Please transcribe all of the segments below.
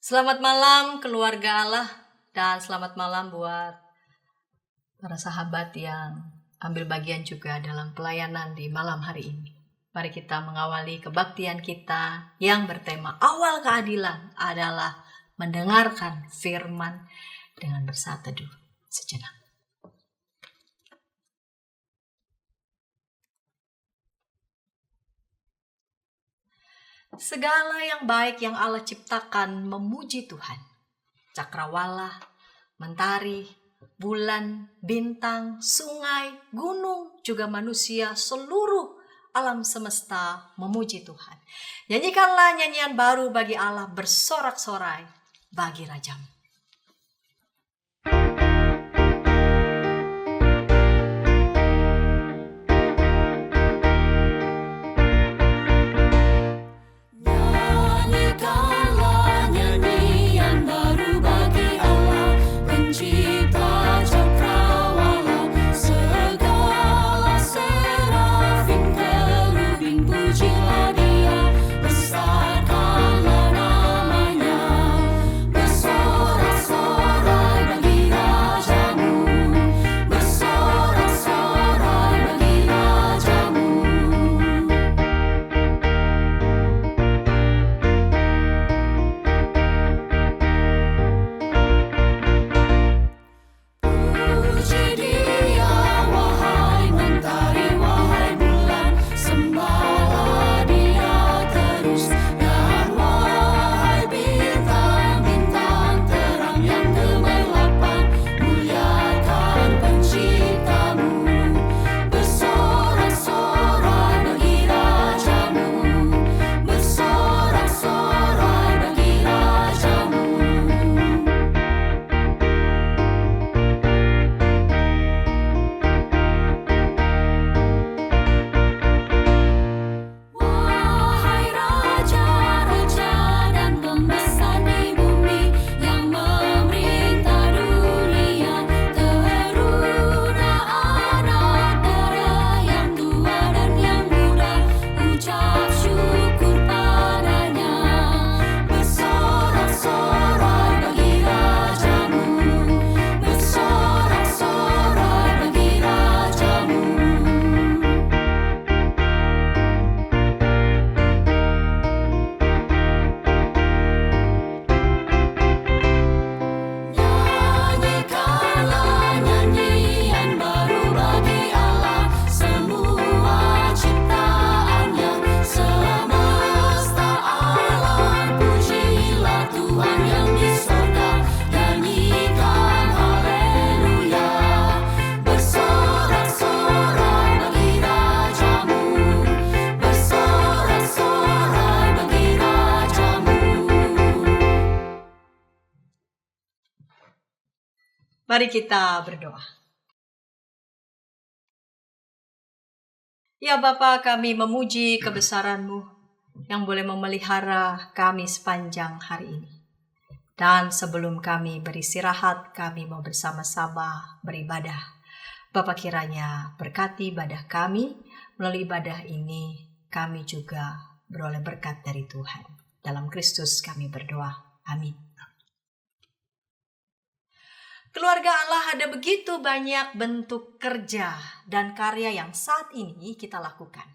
Selamat malam keluarga Allah dan selamat malam buat para sahabat yang ambil bagian juga dalam pelayanan di malam hari ini. Mari kita mengawali kebaktian kita yang bertema awal keadilan adalah mendengarkan firman dengan bersatu teduh sejenak. Segala yang baik yang Allah ciptakan memuji Tuhan. Cakrawala, mentari, bulan, bintang, sungai, gunung, juga manusia, seluruh alam semesta memuji Tuhan. Nyanyikanlah nyanyian baru bagi Allah, bersorak-sorai bagi Rajamu. Mari kita berdoa. Ya Bapa, kami memuji kebesaran-Mu yang boleh memelihara kami sepanjang hari ini. Dan sebelum kami beristirahat, kami mau bersama-sama beribadah. Bapa, kiranya berkati ibadah kami. Melalui ibadah ini, kami juga beroleh berkat dari Tuhan. Dalam Kristus kami berdoa. Amin. Keluarga Allah, ada begitu banyak bentuk kerja dan karya yang saat ini kita lakukan.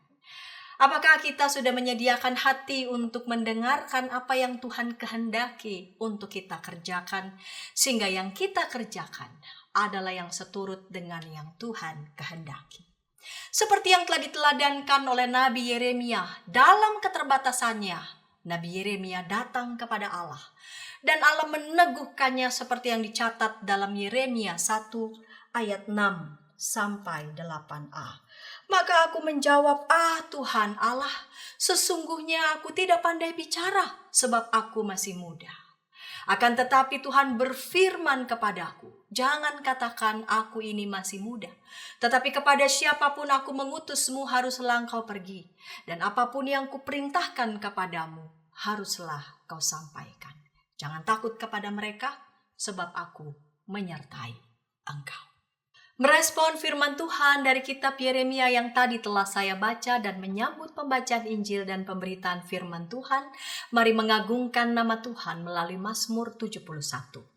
Apakah kita sudah menyediakan hati untuk mendengarkan apa yang Tuhan kehendaki untuk kita kerjakan, sehingga yang kita kerjakan adalah yang seturut dengan yang Tuhan kehendaki? Seperti yang telah diteladankan oleh Nabi Yeremia, dalam keterbatasannya, Nabi Yeremia datang kepada Allah. Dan Allah meneguhkannya seperti yang dicatat dalam Yeremia 1 ayat 6 sampai 8a. Maka aku menjawab, Tuhan Allah, sesungguhnya aku tidak pandai bicara sebab aku masih muda. Akan tetapi Tuhan berfirman kepadaku, jangan katakan aku ini masih muda. Tetapi kepada siapapun aku mengutusmu haruslah engkau pergi. Dan apapun yang kuperintahkan kepadamu haruslah kau sampaikan. Jangan takut kepada mereka, sebab aku menyertai engkau. Merespon firman Tuhan dari kitab Yeremia yang tadi telah saya baca dan menyambut pembacaan Injil dan pemberitaan firman Tuhan, mari mengagungkan nama Tuhan melalui Mazmur 71.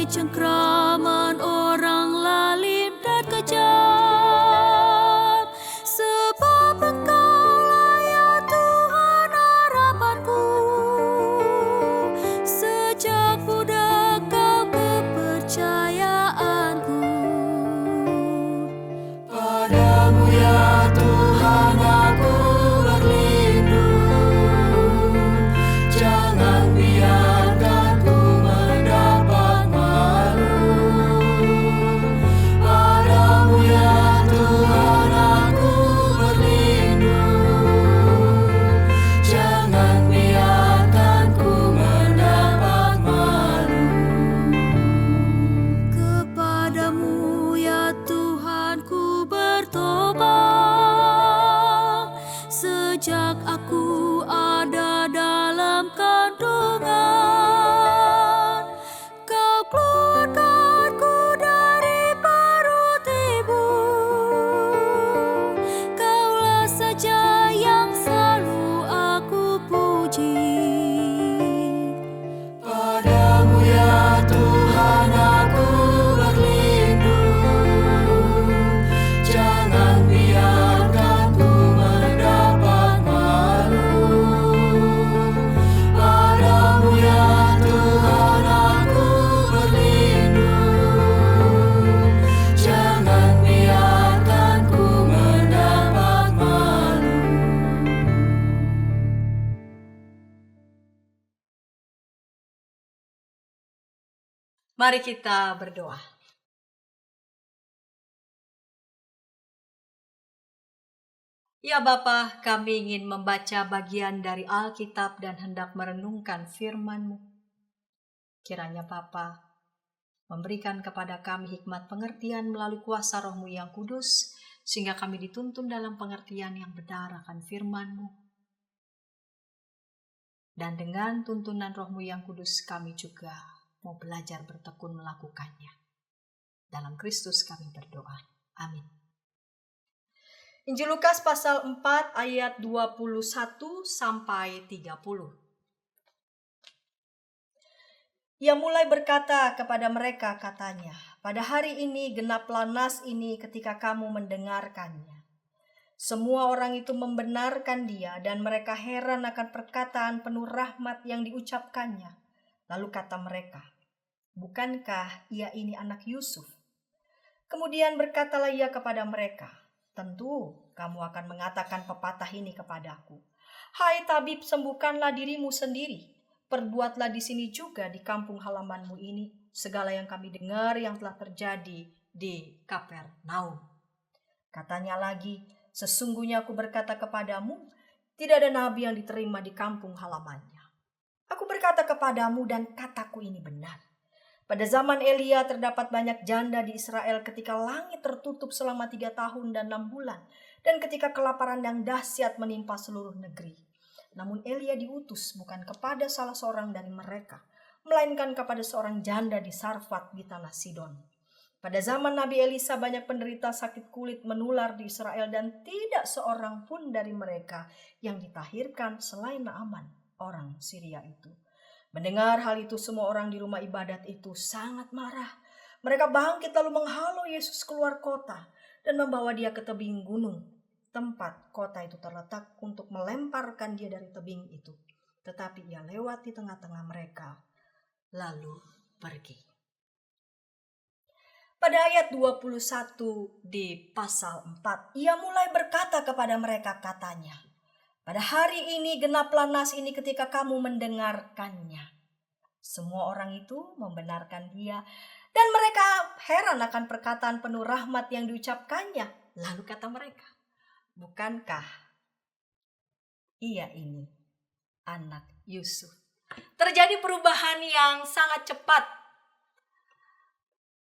Cengkraman orang lalim dan kejam, sebab Engkau-Lah ya Tuhan harapanku. Sejak budak Kau kepercayaanku. Padamu ya Tuhan aku berlindung, jangan biarkan ku mendapat Padamu ya Tuhan aku berlindung, jangan biarkan ku mendapat malu. Kepadamu ya Tuhan ku bertobat, sejak aku ada dalam kandungan. Kau keluarkanku dari perut ibu. Kaulah saja yang selalu aku puji. Padamu ya Tuhan aku berlindung, jangan biarkan ku mendapat malu. Padamu ya Tuhan aku berlindung, jangan biarkan ku mendapat malu. Mari kita berdoa. Ya Bapa, kami ingin membaca bagian dari Alkitab dan hendak merenungkan firman-Mu. Kiranya Bapa memberikan kepada kami hikmat pengertian melalui kuasa Roh-Mu yang kudus, sehingga kami dituntun dalam pengertian yang benar akan firman-Mu. Dan dengan tuntunan Roh-Mu yang kudus kami juga mau belajar bertekun melakukannya. Dalam Kristus kami berdoa. Amin. Injil Lukas pasal 4 ayat 21 sampai 30. Ia mulai berkata kepada mereka, katanya, pada hari ini genaplah nas ini ketika kamu mendengarkannya. Semua orang itu membenarkan dia dan mereka heran akan perkataan penuh rahmat yang diucapkannya. Lalu kata mereka, "Bukankah ia ini anak Yusuf?" Kemudian berkatalah ia kepada mereka, "Tentu kamu akan mengatakan pepatah ini kepadaku. Hai tabib, sembuhkanlah dirimu sendiri. Perbuatlah di sini juga di kampung halamanmu ini segala yang kami dengar yang telah terjadi di Kapernaum." Katanya lagi, "Sesungguhnya aku berkata kepadamu, tidak ada nabi yang diterima di kampung halamannya. Aku berkata kepadamu dan kataku ini benar. Pada zaman Elia terdapat banyak janda di Israel ketika langit tertutup selama 3 tahun dan 6 bulan. Dan ketika kelaparan yang dahsyat menimpa seluruh negeri. Namun Elia diutus bukan kepada salah seorang dari mereka, melainkan kepada seorang janda di Sarfat di tanah Sidon. Pada zaman Nabi Elisa banyak penderita sakit kulit menular di Israel dan tidak seorang pun dari mereka yang ditahirkan selain Naaman, orang Syria itu." Mendengar hal itu, semua orang di rumah ibadat itu sangat marah. Mereka bangkit lalu menghalau Yesus keluar kota dan membawa dia ke tebing gunung, tempat kota itu terletak, untuk melemparkan dia dari tebing itu. Tetapi ia lewat di tengah-tengah mereka, lalu pergi. Pada ayat 21 di pasal 4, ia mulai berkata kepada mereka, katanya, "Pada hari ini genaplah nas ini ketika kamu mendengarkannya." Semua orang itu membenarkan dia dan mereka heran akan perkataan penuh rahmat yang diucapkannya. Lalu kata mereka, "Bukankah ia ini anak Yusuf?" Terjadi perubahan yang sangat cepat,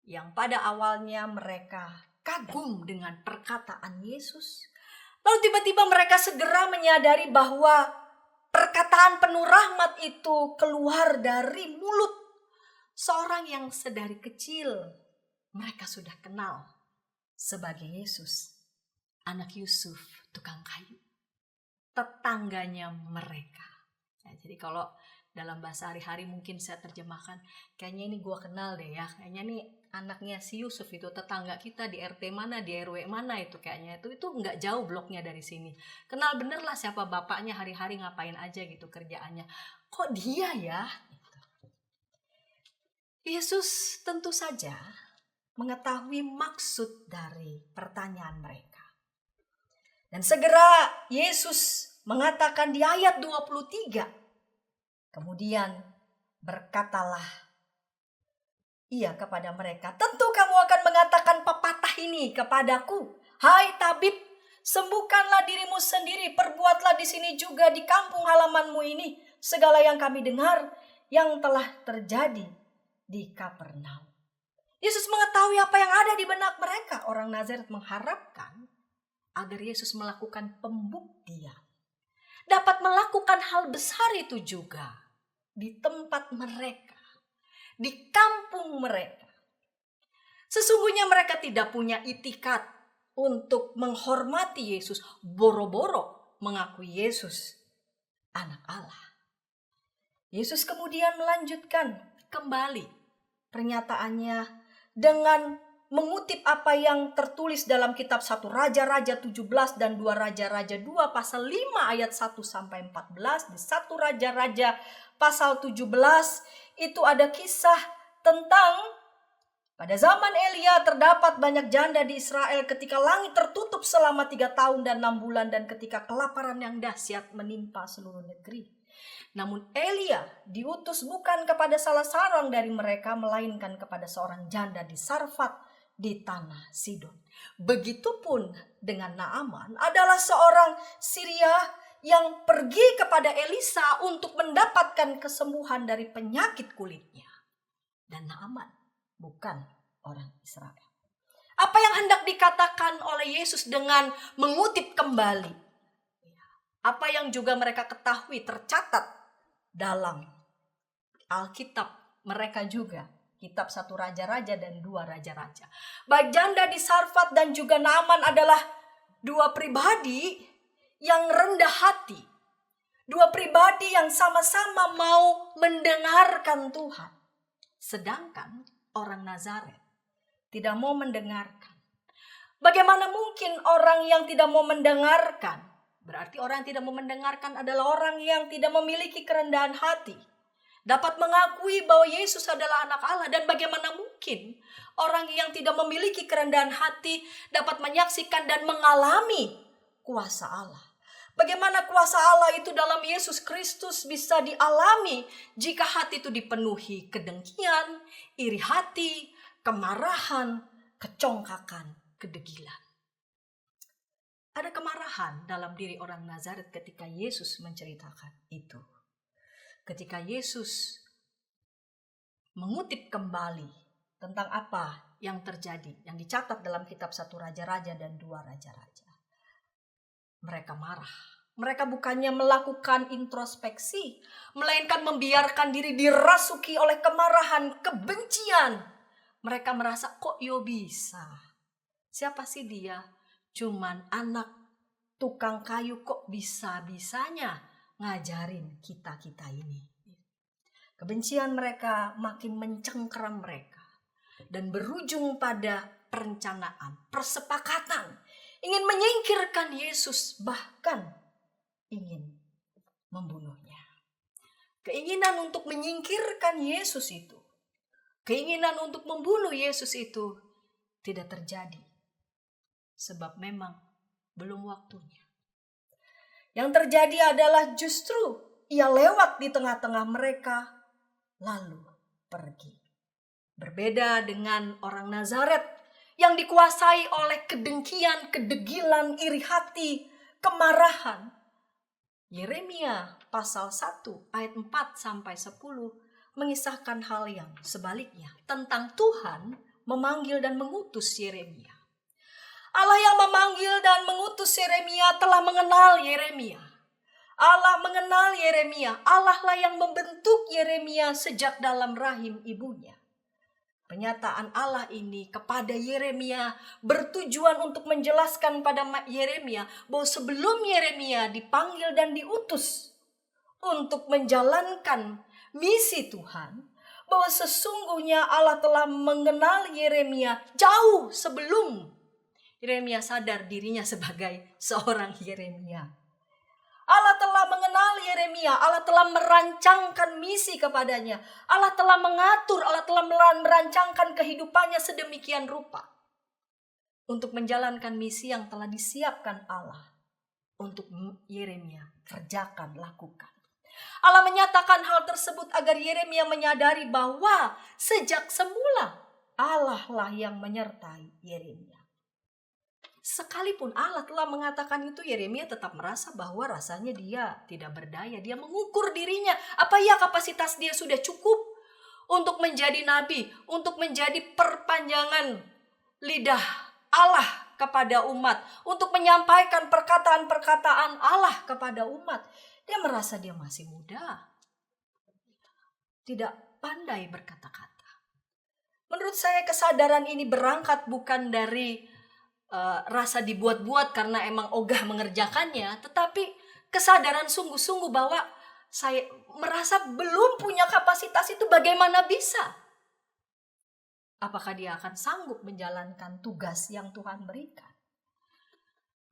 yang pada awalnya mereka kagum dengan perkataan Yesus. Lalu tiba-tiba mereka segera menyadari bahwa perkataan penuh rahmat itu keluar dari mulut seorang yang sedari kecil mereka sudah kenal sebagai Yesus, anak Yusuf, tukang kayu, tetangganya mereka. Nah, jadi kalau dalam bahasa hari-hari mungkin saya terjemahkan, kayaknya ini gue kenal deh ya, kayaknya nih anaknya si Yusuf itu, tetangga kita di RT mana, di RW mana itu, kayaknya itu nggak jauh bloknya dari sini. Kenal bener lah siapa bapaknya, hari-hari ngapain aja gitu kerjaannya. Kok dia ya? Yesus tentu saja mengetahui maksud dari pertanyaan mereka. Dan segera Yesus mengatakan di ayat 23, kemudian berkatalah ia kepada mereka, "Tentu kamu akan mengatakan pepatah ini kepadaku. Hai tabib, sembuhkanlah dirimu sendiri, perbuatlah di sini juga di kampung halamanmu ini segala yang kami dengar yang telah terjadi di Kapernaum." Yesus mengetahui apa yang ada di benak mereka. Orang Nazaret mengharapkan agar Yesus melakukan pembuktian, dapat melakukan hal besar itu juga di tempat mereka, di kampung mereka. Sesungguhnya mereka tidak punya itikat untuk menghormati Yesus, boro-boro mengakui Yesus anak Allah. Yesus kemudian melanjutkan kembali pernyataannya dengan mengutip apa yang tertulis dalam kitab 1 Raja-Raja 17 dan 2 Raja-Raja 2 pasal 5 ayat 1 sampai 14. Di 1 Raja-Raja pasal 17 itu ada kisah tentang pada zaman Elia terdapat banyak janda di Israel ketika langit tertutup selama 3 tahun dan 6 bulan dan ketika kelaparan yang dahsyat menimpa seluruh negeri. Namun Elia diutus bukan kepada salah seorang dari mereka, melainkan kepada seorang janda di Sarfat di tanah Sidon. Begitupun dengan Naaman, adalah seorang Syria yang pergi kepada Elisa untuk mendapatkan kesembuhan dari penyakit kulitnya. Dan Naaman bukan orang Israel. Apa yang hendak dikatakan oleh Yesus dengan mengutip kembali? Apa yang juga mereka ketahui tercatat dalam Alkitab mereka juga. Kitab 1 Raja-Raja dan 2 Raja-Raja. Baik janda di Sarfat dan juga Naaman adalah dua pribadi yang rendah hati. Dua pribadi yang sama-sama mau mendengarkan Tuhan. Sedangkan orang Nazaret tidak mau mendengarkan. Bagaimana mungkin orang yang tidak mau mendengarkan? Berarti orang yang tidak mau mendengarkan adalah orang yang tidak memiliki kerendahan hati. Dapat mengakui bahwa Yesus adalah anak Allah. Dan bagaimana mungkin orang yang tidak memiliki kerendahan hati dapat menyaksikan dan mengalami kuasa Allah. Bagaimana kuasa Allah itu dalam Yesus Kristus bisa dialami jika hati itu dipenuhi kedengkian, iri hati, kemarahan, kecongkakan, kedegilan. Ada kemarahan dalam diri orang Nazaret ketika Yesus menceritakan itu. Ketika Yesus mengutip kembali tentang apa yang terjadi, yang dicatat dalam kitab 1 Raja-Raja dan 2 Raja-Raja. Mereka marah. Mereka bukannya melakukan introspeksi, melainkan membiarkan diri dirasuki oleh kemarahan, kebencian. Mereka merasa, kok yo bisa? Siapa sih dia? Cuman anak tukang kayu, kok bisa-bisanya ngajarin kita-kita ini. Kebencian mereka makin mencengkeram mereka dan berujung pada perencanaan, persepakatan, ingin menyingkirkan Yesus, bahkan ingin membunuhnya. Keinginan untuk menyingkirkan Yesus itu, keinginan untuk membunuh Yesus itu tidak terjadi. Sebab memang belum waktunya. Yang terjadi adalah justru ia lewat di tengah-tengah mereka lalu pergi. Berbeda dengan orang Nazaret yang dikuasai oleh kedengkian, kedegilan, iri hati, kemarahan. Yeremia pasal 1 ayat 4 sampai 10 mengisahkan hal yang sebaliknya tentang Tuhan memanggil dan mengutus Yeremia. Allah yang memanggil dan mengutus Yeremia telah mengenal Yeremia. Allah mengenal Yeremia. Allah lah yang membentuk Yeremia sejak dalam rahim ibunya. Pernyataan Allah ini kepada Yeremia bertujuan untuk menjelaskan pada Yeremia bahwa sebelum Yeremia dipanggil dan diutus untuk menjalankan misi Tuhan, bahwa sesungguhnya Allah telah mengenal Yeremia jauh sebelum Yeremia sadar dirinya sebagai seorang Yeremia. Allah telah mengenal Yeremia, Allah telah merancangkan misi kepadanya. Allah telah mengatur, Allah telah merancangkan kehidupannya sedemikian rupa untuk menjalankan misi yang telah disiapkan Allah untuk Yeremia kerjakan, lakukan. Allah menyatakan hal tersebut agar Yeremia menyadari bahwa sejak semula Allah lah yang menyertai Yeremia. Sekalipun Allah telah mengatakan itu, Yeremia tetap merasa bahwa rasanya dia tidak berdaya. Dia mengukur dirinya, apa ya kapasitas dia sudah cukup untuk menjadi nabi, untuk menjadi perpanjangan lidah Allah kepada umat, untuk menyampaikan perkataan-perkataan Allah kepada umat. Dia merasa dia masih muda, tidak pandai berkata-kata. Menurut saya kesadaran ini berangkat bukan dari rasa dibuat-buat karena emang ogah mengerjakannya, tetapi kesadaran sungguh-sungguh bahwa saya merasa belum punya kapasitas itu. Bagaimana bisa? Apakah dia akan sanggup menjalankan tugas yang Tuhan berikan?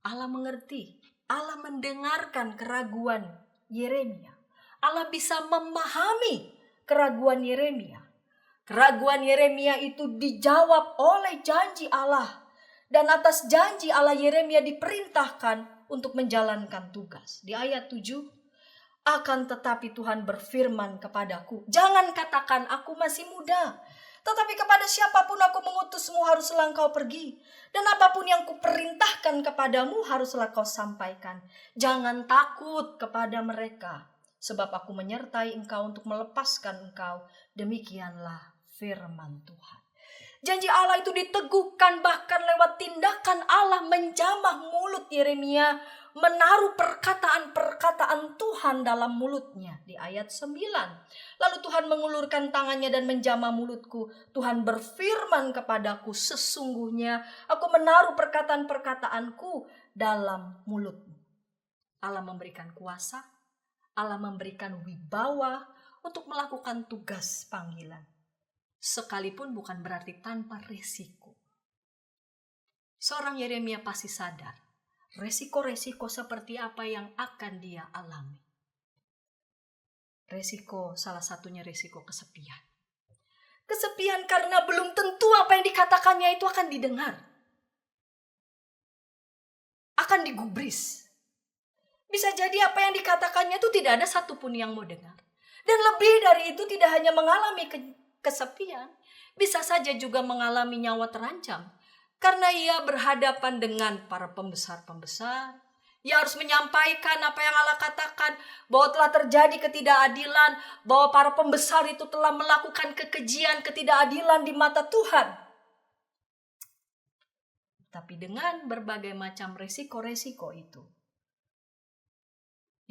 Allah mengerti, Allah mendengarkan keraguan Yeremia. Allah bisa memahami keraguan Yeremia. Keraguan Yeremia itu dijawab oleh janji Allah. Dan atas janji Allah, Yeremia diperintahkan untuk menjalankan tugas. Di ayat 7, akan tetapi Tuhan berfirman kepadaku, jangan katakan aku masih muda, tetapi kepada siapapun aku mengutusmu haruslah engkau pergi. Dan apapun yang kuperintahkan kepadamu haruslah kau sampaikan. Jangan takut kepada mereka, sebab aku menyertai engkau untuk melepaskan engkau. Demikianlah firman Tuhan. Janji Allah itu diteguhkan bahkan lewat tindakan Allah menjamah mulut Yeremia, menaruh perkataan-perkataan Tuhan dalam mulutnya. Di ayat 9, lalu Tuhan mengulurkan tangannya dan menjamah mulutku. Tuhan berfirman kepadaku, sesungguhnya aku menaruh perkataan-perkataanku dalam mulutmu. Allah memberikan kuasa, Allah memberikan wibawa untuk melakukan tugas panggilan. Sekalipun bukan berarti tanpa risiko. seorang Yeremia pasti sadar resiko-resiko seperti apa yang akan dia alami. Resiko, salah satunya resiko kesepian. Kesepian karena belum tentu apa yang dikatakannya itu akan didengar. Akan digubris. Bisa jadi apa yang dikatakannya itu tidak ada satupun yang mau dengar. Dan lebih dari itu tidak hanya mengalami kesepian, bisa saja juga mengalami nyawa terancam. Karena ia berhadapan dengan para pembesar-pembesar. Ia harus menyampaikan apa yang Allah katakan, bahwa telah terjadi ketidakadilan, bahwa para pembesar itu telah melakukan kekejian, ketidakadilan di mata Tuhan. Tapi dengan berbagai macam resiko-resiko itu,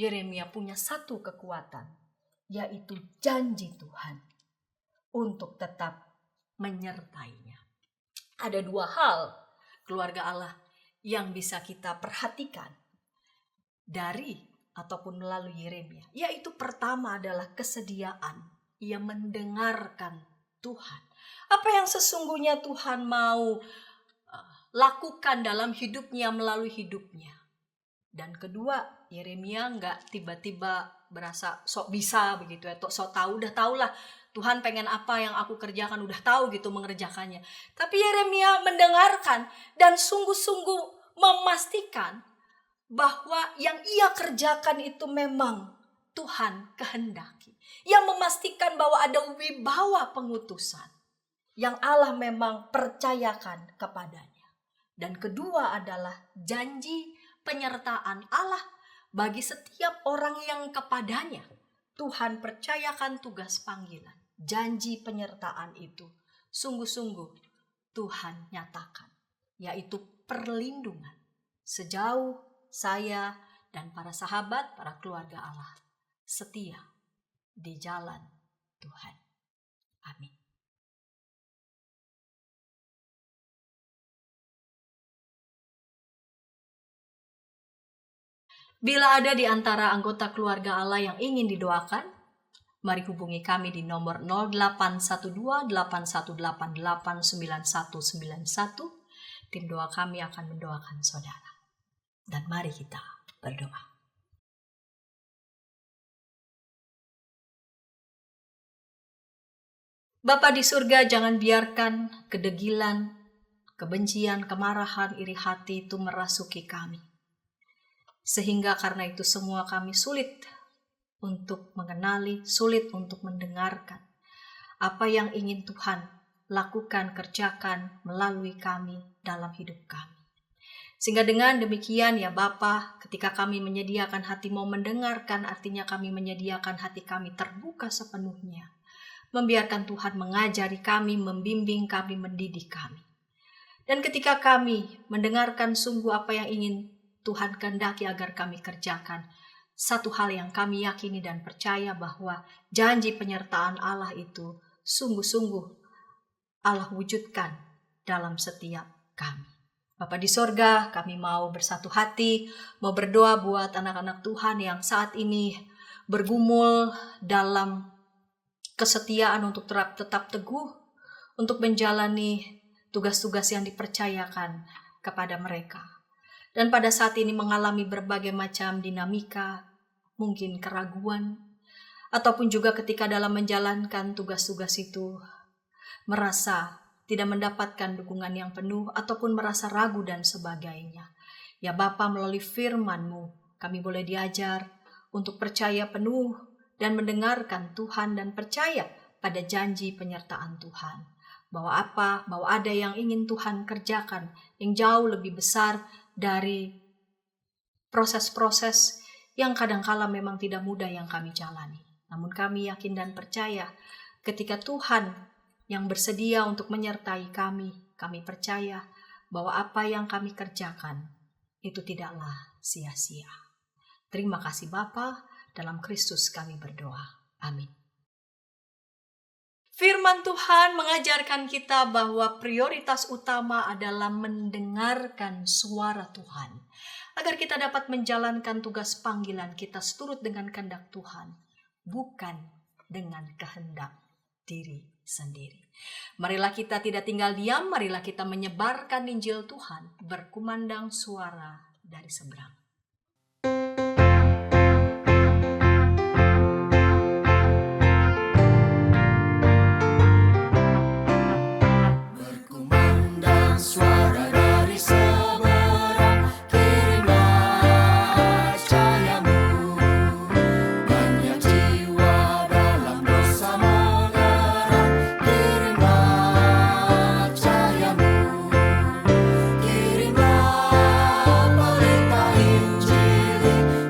Yeremia punya satu kekuatan, yaitu janji Tuhan untuk tetap menyertainya. Ada dua hal, keluarga Allah, yang bisa kita perhatikan dari ataupun melalui Yeremia. Yaitu pertama adalah kesediaan. Ia mendengarkan Tuhan. Apa yang sesungguhnya Tuhan mau lakukan dalam hidupnya, melalui hidupnya. Dan kedua, Yeremia nggak tiba-tiba berasa sok bisa begitu ya, sok tahu, udah tahulah Tuhan pengen apa yang aku kerjakan, udah tahu gitu mengerjakannya. Tapi Yeremia mendengarkan dan sungguh-sungguh memastikan bahwa yang ia kerjakan itu memang Tuhan kehendaki. Ia memastikan bahwa ada wibawa pengutusan yang Allah memang percayakan kepadanya. Dan kedua adalah janji penyertaan Allah bagi setiap orang yang kepadanya Tuhan percayakan tugas panggilan. Janji penyertaan itu sungguh-sungguh Tuhan nyatakan, yaitu perlindungan sejauh saya dan para sahabat, para keluarga Allah setia di jalan Tuhan. Amin. Bila ada di antara anggota keluarga Allah yang ingin didoakan, mari hubungi kami di nomor 0812-8188-9191. Tim doa kami akan mendoakan saudara. Dan mari kita berdoa. Bapa di surga, jangan biarkan kedegilan, kebencian, kemarahan, iri hati itu merasuki kami. Sehingga karena itu semua kami sulit untuk mengenali, sulit untuk mendengarkan apa yang ingin Tuhan lakukan, kerjakan melalui kami dalam hidup kami. Sehingga dengan demikian ya Bapa, ketika kami menyediakan hati mau mendengarkan, artinya kami menyediakan hati kami terbuka sepenuhnya. Membiarkan Tuhan mengajari kami, membimbing kami, mendidik kami. Dan ketika kami mendengarkan sungguh apa yang ingin Tuhan kehendaki agar kami kerjakan, satu hal yang kami yakini dan percaya bahwa janji penyertaan Allah itu sungguh-sungguh Allah wujudkan dalam setiap kami. Bapa di sorga, kami mau bersatu hati, mau berdoa buat anak-anak Tuhan yang saat ini bergumul dalam kesetiaan untuk tetap teguh, untuk menjalani tugas-tugas yang dipercayakan kepada mereka. Dan pada saat ini mengalami berbagai macam dinamika, mungkin keraguan, ataupun juga ketika dalam menjalankan tugas-tugas itu merasa tidak mendapatkan dukungan yang penuh, ataupun merasa ragu dan sebagainya. Ya Bapa, melalui firman-Mu, kami boleh diajar untuk percaya penuh dan mendengarkan Tuhan dan percaya pada janji penyertaan Tuhan. Bahwa ada yang ingin Tuhan kerjakan yang jauh lebih besar dari proses-proses yang kadangkala memang tidak mudah yang kami jalani. Namun kami yakin dan percaya ketika Tuhan yang bersedia untuk menyertai kami percaya bahwa apa yang kami kerjakan itu tidaklah sia-sia. Terima kasih Bapa, dalam Kristus kami berdoa. Amin. Firman Tuhan mengajarkan kita bahwa prioritas utama adalah mendengarkan suara Tuhan. Agar kita dapat menjalankan tugas panggilan kita seturut dengan kehendak Tuhan. Bukan dengan kehendak diri sendiri. Marilah kita tidak tinggal diam, marilah kita menyebarkan Injil Tuhan, berkumandang suara dari seberang. Berkumandang suara dari seberang, kirimlah cahayamu. Banyak jiwa dalam dosa mengerang, kirimlah cahayamu. Kirimlah berita Injil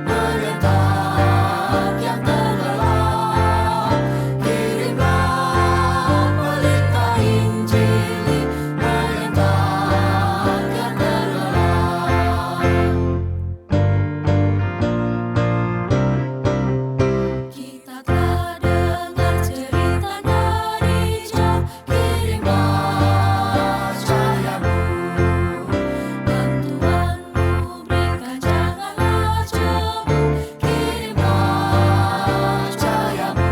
menyentak yang terlelap. Kirimlah berita Injil menyentak yang terlelap. Kita telah dengar cerita dari jauh, kirimlah cahayamu. Bantuanmu berikan, janganlah jemu, kirimlah cahayamu.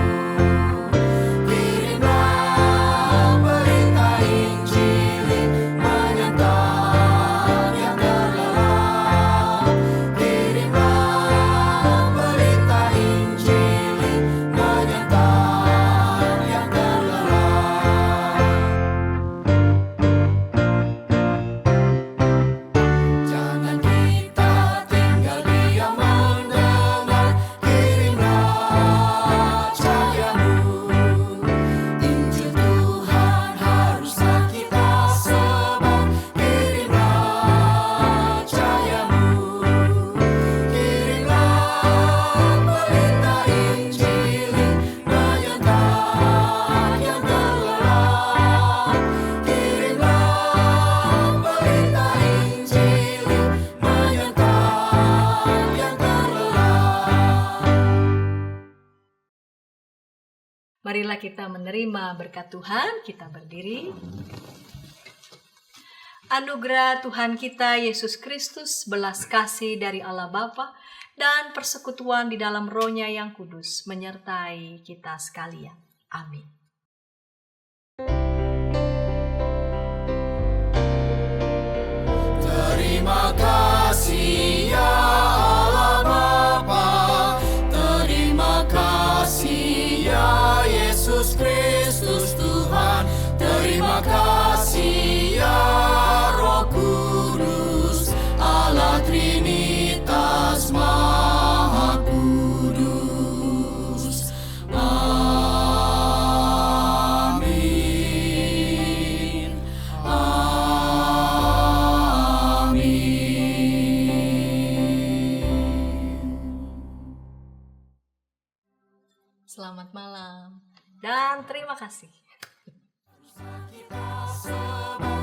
Kirimlah berita Injil menyentak yang terlelap. Kirimlah berita Injil menyentak yang terlelap. Jangan kita tinggal diam mendengar, kirimlah cahayamu. Injil Tuhan haruslah kita sebar, kirimlah cahayamu. Kirimlah berita Injil menyentak yang terlelap. Kirimlah berita Injil menyentak yang terlelap. Marilah kita menerima berkat Tuhan, kita berdiri. Anugerah Tuhan kita Yesus Kristus, belas kasih dari Allah Bapa, dan persekutuan di dalam Roh-Nya yang kudus menyertai kita sekalian. Amin. Terima kasih ya Allah Bapa, terima kasih ya Yesus Kristus Tuhan, terima kasih ya Roh Kudus, Allah Trinitas Maha Kudus. Amin. Selamat malam dan terima kasih. Kita sebar